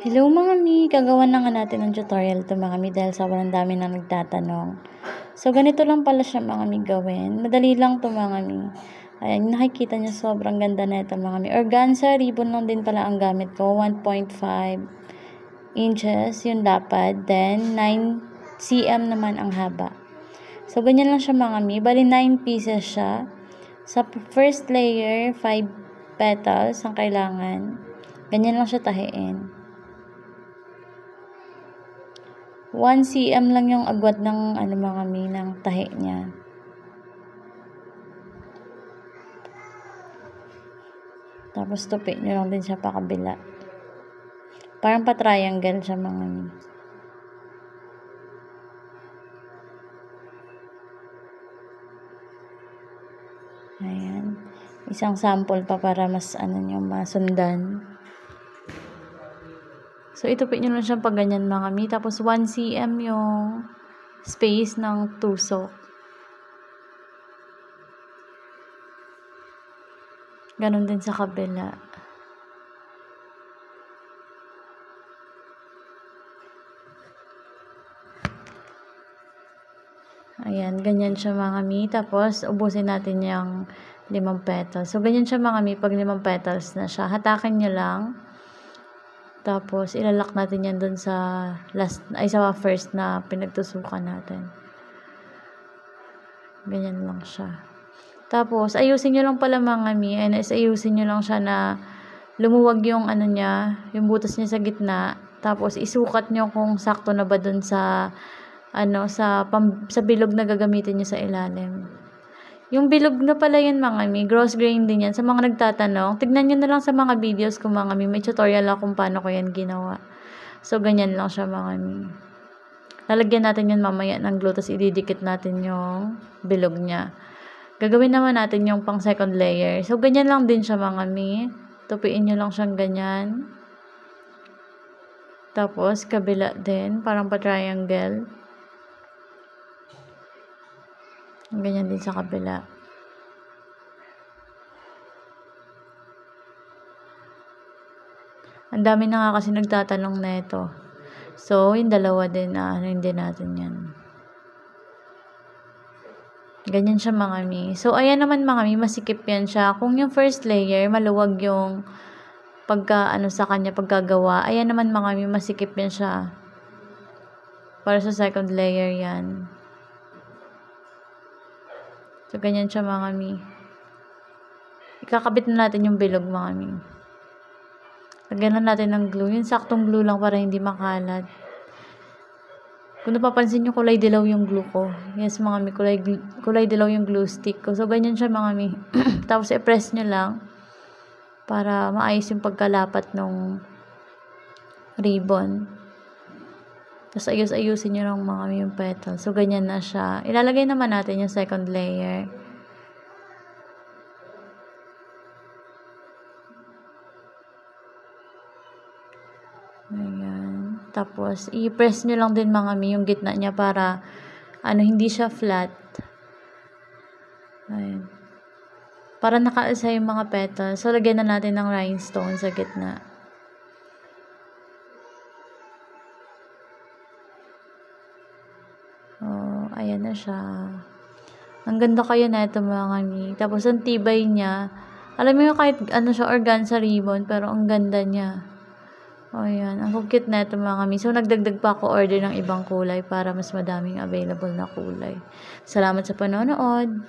Hello mga mi, gagawa na nga natin ng tutorial to mga mi dahil sobrang dami na nagtatanong. So ganito lang pala siya mga mi gawin. Madali lang to mga mi. Ayan, nakikita niyo sobrang ganda na ito mga mi. Organza ribbon lang din pala ang gamit ko. 1.5 inches yung lapad. Then 9 cm naman ang haba. So ganyan lang siya mga mi. Bali 9 pieces siya. Sa first layer, 5 petals ang kailangan. Ganyan lang siya tahiin. 1 cm lang yung agwat ng mga mi ng tahi niya. Tapos tupi nyo lang din siya pa kabila. Parang pa-triangle siya mga mi. Ayan. Isang sample pa para mas nyo masundan. So, itupit nyo lang siya pag ganyan mga mi. Tapos, 1 cm yung space ng tusok. Ganon din sa kabila. Ayan, ganyan siya mga mi. Tapos, ubusin natin yung 5 petals. So, ganyan siya mga mi. Pag 5 petals na siya, hatakin nyo lang. Tapos, ilalak natin yan dun sa sa first na pinagtusukan natin. Ganyan lang siya. Tapos, ayusin nyo lang pala mga mi. Ayusin nyo lang siya na lumuwag yung niya, yung butas niya sa gitna. Tapos, isukat nyo kung sakto na ba dun sa sa bilog na gagamitin nyo sa ilalim. Yung bilog na pala yan mga mi, gross grain din yan. Sa mga nagtatanong, tignan nyo na lang sa mga videos ko mga mi. May tutorial ako kung paano ko yan ginawa. So, ganyan lang siya mga mi. Lalagyan natin yan mamaya ng glue, tapos ididikit natin yung bilog niya. Gagawin naman natin yung pang second layer. So, ganyan lang din siya mga mi. Tupiin nyo lang siyang ganyan. Tapos, kabila din. Parang pa-triangle. Ganyan din sa kabila. Ang dami na nga kasi nagtatanong na ito. So, yung dalawa din na hindi natin yan. Ganyan siya mga mi. So, ayan naman mga mi, masikip yan siya. Kung yung first layer, maluwag yung sa kanya, pagkagawa. Ayan naman mga mi, masikip yan siya. Para sa second layer yan. So, ganyan siya mga mi. Ikakabit na natin yung bilog mga mi. Lagyan na natin ng glue. Yung saktong glue lang para hindi makalat. Kung napapansin nyo, kulay dilaw yung glue ko. Yes mga mi, kulay dilaw yung glue stick ko. So, ganyan siya mga mi. Tapos, i-press nyo lang para maayos yung pagkalapat ng ribbon. Tapos, ayusin nyo lang mga mi yung petal. So, ganyan na siya. Ilalagay naman natin yung second layer. Ayan. Tapos, i-press nyo lang din mga mi yung gitna niya para hindi siya flat. Ayan. Para nakaisa yung mga petals. So, lagyan na natin ng rhinestone sa gitna. Oh, ayan na siya. Ang ganda kayo na ito mga mi. Tapos, ang tibay niya. Alam mo yung kahit siya, organza ribbon, pero ang ganda niya. O, yan. Ang cute na ito mga mi. So, nagdagdag pa ako order ng ibang kulay para mas madaming available na kulay. Salamat sa panonood.